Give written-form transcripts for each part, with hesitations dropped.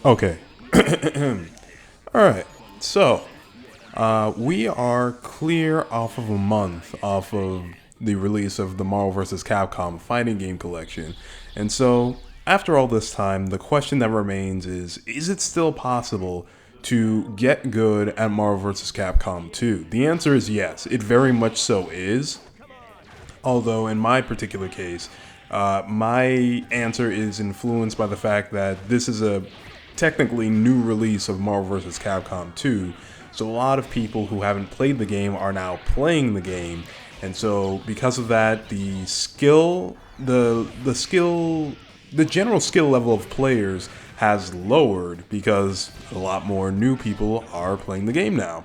Okay. All right. So, we are clear off of a month off of the release of the Marvel vs. Capcom fighting game collection. And so, after all this time, the question that remains is it still possible to get good at Marvel vs. Capcom 2? The answer is yes. It very much so is. Although, in my particular case, my answer is influenced by the fact that this is a technically new release of Marvel vs. Capcom 2. So, a lot of people who haven't played the game are now playing the game. And so, because of that, the general skill level of players has lowered because a lot more new people are playing the game now.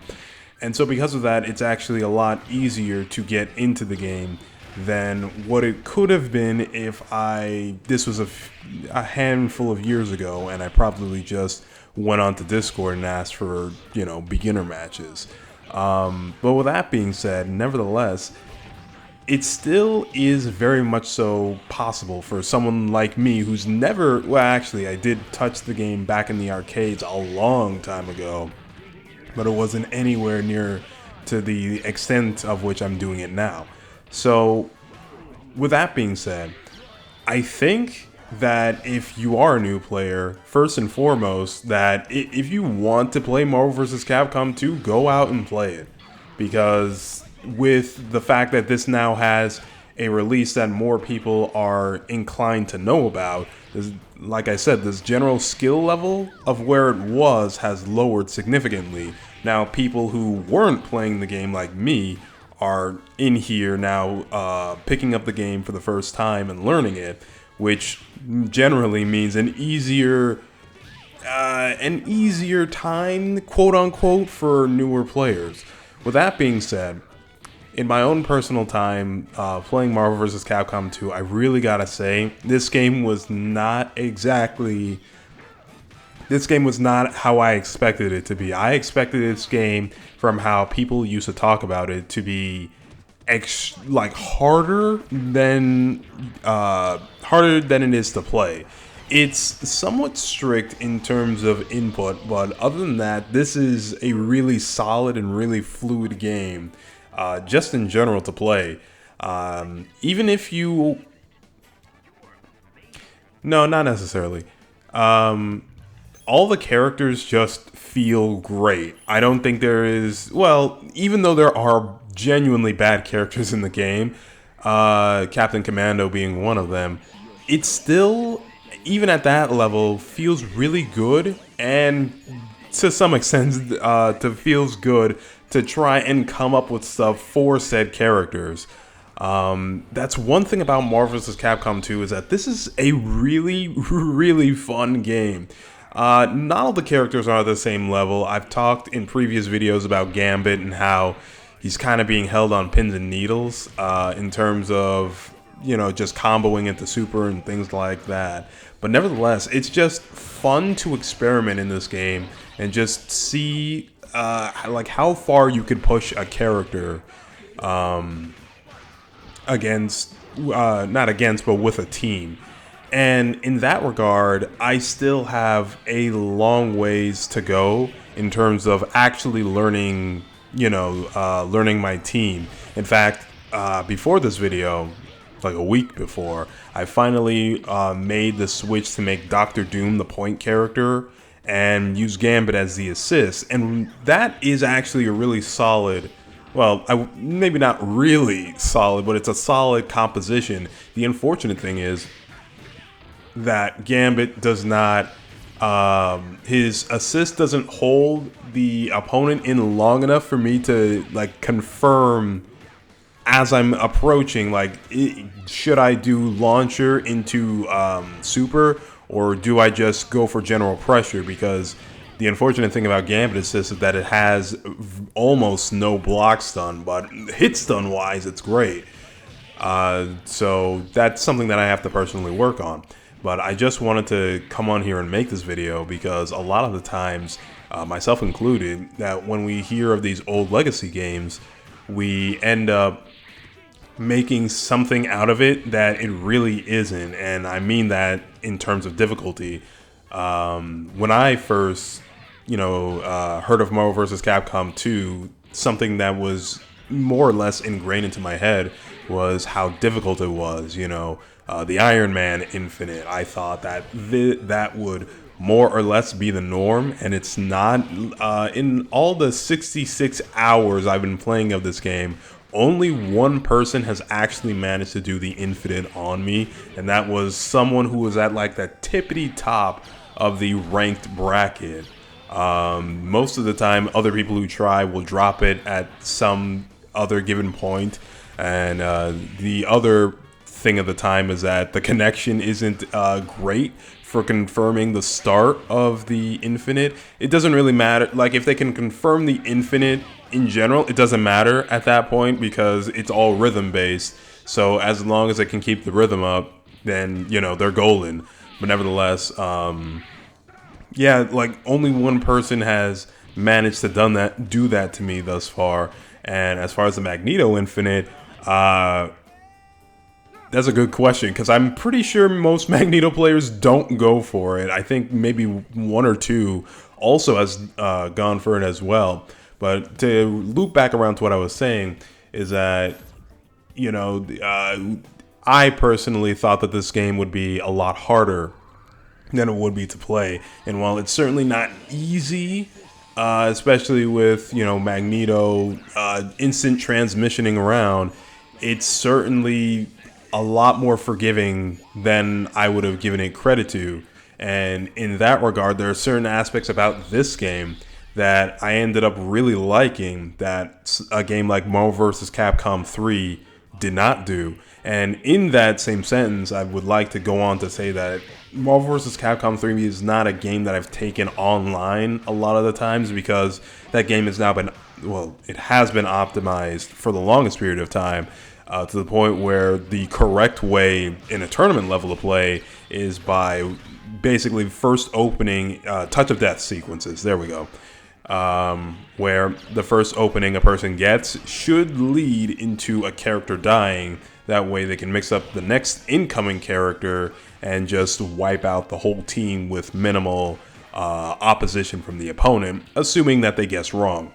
And so because of that, it's actually a lot easier to get into the game than what it could have been if this was a handful of years ago and I probably just went onto Discord and asked for, beginner matches. But with that being said, nevertheless, it still is very much so possible for someone like me who's never, well, actually, I did touch the game back in the arcades a long time ago, but it wasn't anywhere near to the extent of which I'm doing it now. So, with that being said, I think that if you are a new player, first and foremost, that if you want to play Marvel vs. Capcom 2, go out and play it. Because with the fact that this now has a release that more people are inclined to know about, like I said, this general skill level of where it was has lowered significantly. Now, people who weren't playing the game like me are in here now picking up the game for the first time and learning it, which generally means an easier time, quote unquote, for newer players. With that being said, in my own personal time playing Marvel vs. Capcom 2, I really gotta say this game was not how I expected it to be. I expected this game, from how people used to talk about it, to be harder than it is to play. It's somewhat strict in terms of input, but other than that, this is a really solid and really fluid game, just in general to play. Even if you, no, not necessarily. All the characters just feel great. I don't think there is, well, even though there are genuinely bad characters in the game, Captain Commando being one of them, it still, even at that level, feels really good, and to some extent, feels good to try and come up with stuff for said characters. That's one thing about Marvel vs. Capcom 2 is that this is a really, really fun game. Not all the characters are at the same level. I've talked in previous videos about Gambit and how he's kind of being held on pins and needles in terms of, just comboing into super and things like that. But nevertheless, it's just fun to experiment in this game and just see how far you could push a character but with a team. And in that regard, I still have a long ways to go in terms of actually learning, learning my team. In fact, before this video, like a week before, I finally made the switch to make Doctor Doom the point character and use Gambit as the assist. And that is actually a really solid, well, maybe not really solid, but it's a solid composition. The unfortunate thing is that Gambit does not, his assist doesn't hold the opponent in long enough for me to confirm as I'm approaching, should I do launcher into super, or do I just go for general pressure? Because the unfortunate thing about Gambit assist is that it has almost no block stun, but hit stun wise, it's great. So that's something that I have to personally work on. But I just wanted to come on here and make this video because a lot of the times, myself included, that when we hear of these old legacy games, we end up making something out of it that it really isn't. And I mean that in terms of difficulty. When I first, heard of Marvel vs. Capcom 2, something that was more or less ingrained into my head was how difficult it was. The Iron Man Infinite. I thought that that would more or less be the norm, and it's not. In all the 66 hours I've been playing of this game, only one person has actually managed to do the infinite on me, and that was someone who was at like the tippity top of the ranked bracket. Most of the time, other people who try will drop it at some other given point, and the other thing of the time is that the connection isn't great for confirming the start of the infinite. It doesn't really matter. Like, if they can confirm the infinite in general, it doesn't matter at that point because it's all rhythm based. So as long as they can keep the rhythm up, then they're golden. But nevertheless, like only one person has managed to do that to me thus far. And as far as the Magneto Infinite, that's a good question, because I'm pretty sure most Magneto players don't go for it. I think maybe one or two also has gone for it as well. But to loop back around to what I was saying is that, I personally thought that this game would be a lot harder than it would be to play. And while it's certainly not easy, especially with, Magneto instant transmissioning around, it's certainly a lot more forgiving than I would have given it credit to. And in that regard, there are certain aspects about this game that I ended up really liking that a game like Marvel vs. Capcom 3 did not do. And in that same sentence, I would like to go on to say that Marvel vs. Capcom 3 is not a game that I've taken online a lot of the times, because that game has now been, it has been optimized for the longest period of time, to the point where the correct way in a tournament level of play is by basically first opening touch of death sequences. There we go. Where the first opening a person gets should lead into a character dying. That way they can mix up the next incoming character and just wipe out the whole team with minimal opposition from the opponent, assuming that they guess wrong.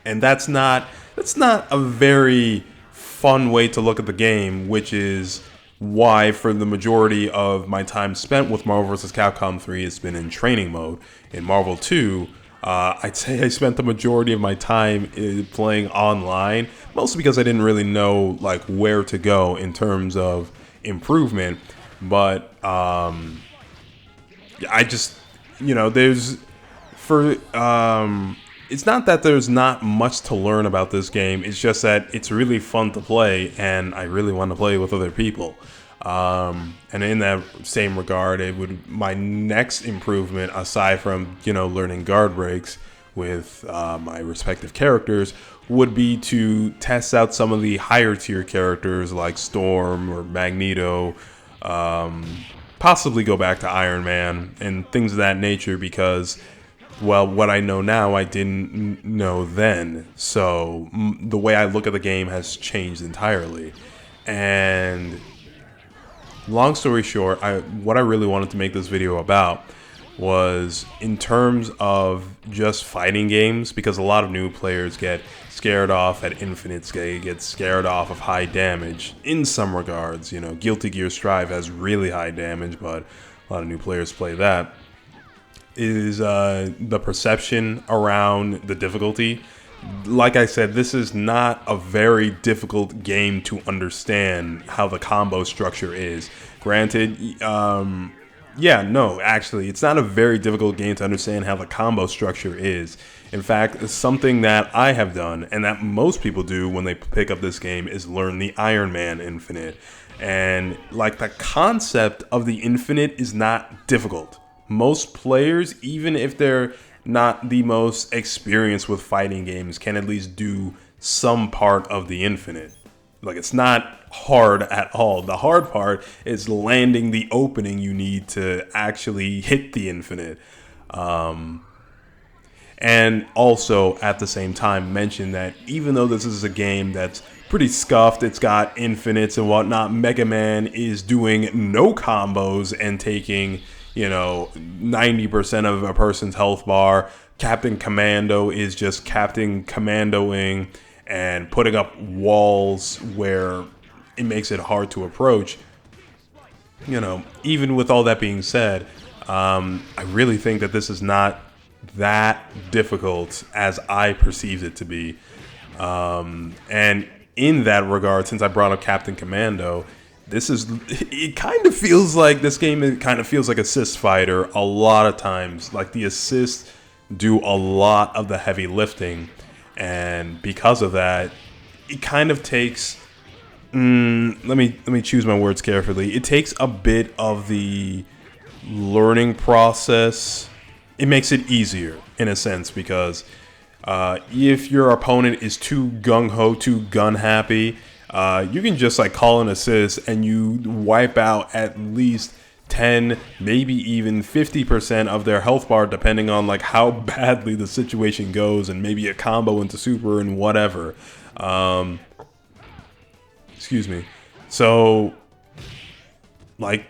And that's not a very fun way to look at the game, which is why for the majority of my time spent with Marvel vs. Capcom 3 it's been in training mode. In Marvel 2, I'd say I spent the majority of my time playing online, mostly because I didn't really know like where to go in terms of improvement. But I just, there's for it's not that there's not much to learn about this game. It's just that it's really fun to play, and I really want to play with other people. And in that same regard, my next improvement, aside from learning guard breaks with my respective characters, would be to test out some of the higher tier characters like Storm or Magneto. Possibly go back to Iron Man and things of that nature, because what I know now, I didn't know then. So the way I look at the game has changed entirely. And long story short, what I really wanted to make this video about was in terms of just fighting games, because a lot of new players get scared off at Infinite, get scared off of high damage in some regards. Guilty Gear Strive has really high damage, but a lot of new players play that. Is the perception around the difficulty. Like I said, this is not a very difficult game to understand how the combo structure is. Granted, actually, it's not a very difficult game to understand how the combo structure is. In fact, something that I have done, and that most people do when they pick up this game, is learn the Iron Man Infinite. And like, the concept of the Infinite is not difficult. Most players, even if they're not the most experienced with fighting games, can at least do some part of the Infinite. Like, it's not hard at all. The hard part is landing the opening you need to actually hit the Infinite. And also, at the same time, mention that even though this is a game that's pretty scuffed, it's got infinites and whatnot, Mega Man is doing no combos and taking you know, 90% of a person's health bar. Captain Commando is just Captain Commandoing and putting up walls where it makes it hard to approach. You know, even with all that being said, I really think that this is not that difficult as I perceived it to be. And in that regard, since I brought up Captain Commando, it kind of feels like this game, it kind of feels like Assist Fighter a lot of times. Like the assists do a lot of the heavy lifting, and because of that, it kind of takes let me choose my words carefully. It takes a bit of the learning process. It makes it easier in a sense, because if your opponent is too gung-ho, too gun-happy, you can just like call an assist and you wipe out at least 10, maybe even 50% of their health bar, depending on like how badly the situation goes, and maybe a combo into super and whatever. Excuse me. So, like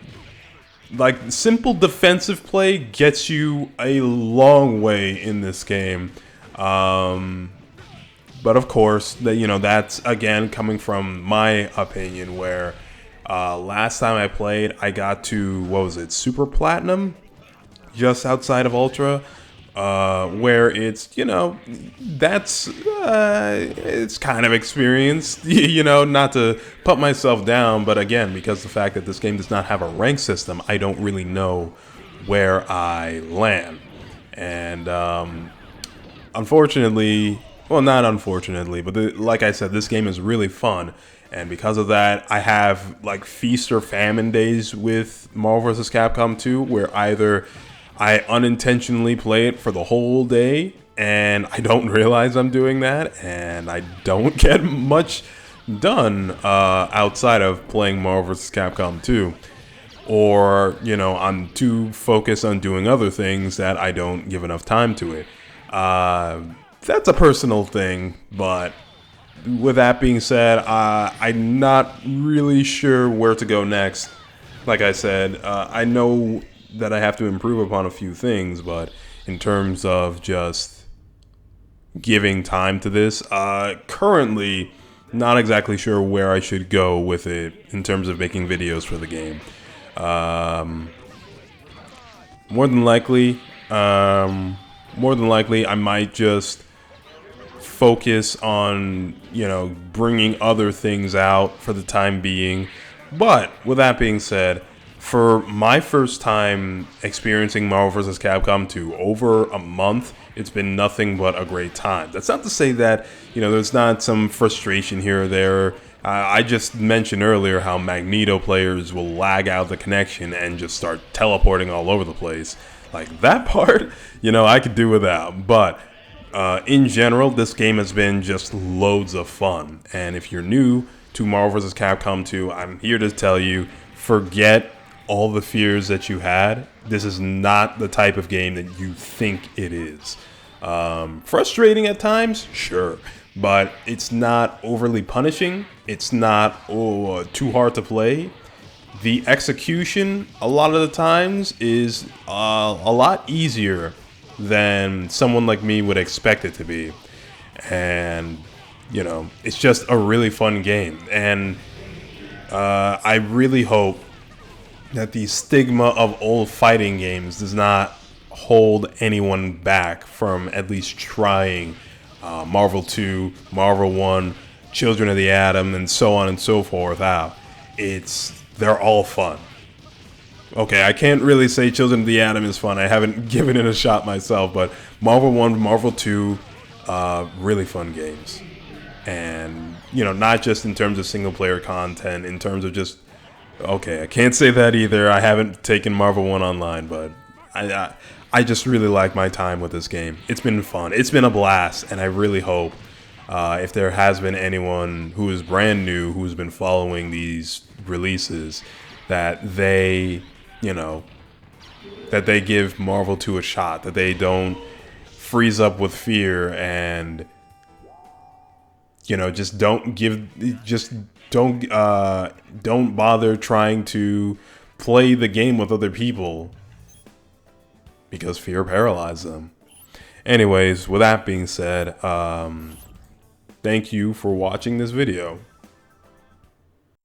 simple defensive play gets you a long way in this game. But of course, that's again coming from my opinion, where last time I played, I got to, what was it, Super Platinum, just outside of Ultra, where it's, that's it's kind of experienced, not to put myself down, but again, because the fact that this game does not have a rank system, I don't really know where I land. And unfortunately, well, not unfortunately, but like I said, this game is really fun. And because of that, I have like feast or famine days with Marvel vs. Capcom 2, where either I unintentionally play it for the whole day and I don't realize I'm doing that, and I don't get much done outside of playing Marvel vs. Capcom 2. Or, I'm too focused on doing other things that I don't give enough time to it. That's a personal thing, but with that being said, I'm not really sure where to go next. Like I said, I know that I have to improve upon a few things, but in terms of just giving time to this, currently not exactly sure where I should go with it in terms of making videos for the game. More than likely, I might just focus on, bringing other things out for the time being. But with that being said, for my first time experiencing Marvel vs. Capcom 2 over a month, it's been nothing but a great time. That's not to say that, there's not some frustration here or there. I just mentioned earlier how Magneto players will lag out the connection and just start teleporting all over the place. Like, that part, I could do without. But in general, this game has been just loads of fun. And if you're new to Marvel vs. Capcom 2, I'm here to tell you, forget all the fears that you had. This is not the type of game that you think it is. Frustrating at times, sure, but it's not overly punishing. It's not too hard to play. The execution, a lot of the times, is a lot easier than someone like me would expect it to be. And, it's just a really fun game. And I really hope that the stigma of old fighting games does not hold anyone back from at least trying Marvel 2, Marvel 1, Children of the Atom, and so on and so forth out. They're all fun. Okay, I can't really say Children of the Atom is fun. I haven't given it a shot myself, but Marvel 1, Marvel 2, really fun games. And, not just in terms of single-player content, in terms of just... Okay, I can't say that either. I haven't taken Marvel 1 online, but I just really like my time with this game. It's been fun. It's been a blast, and I really hope if there has been anyone who is brand new who's been following these releases, that they, that they give Marvel 2 a shot, that they don't freeze up with fear and, just don't bother trying to play the game with other people because fear paralyzed them. Anyways, with that being said, thank you for watching this video.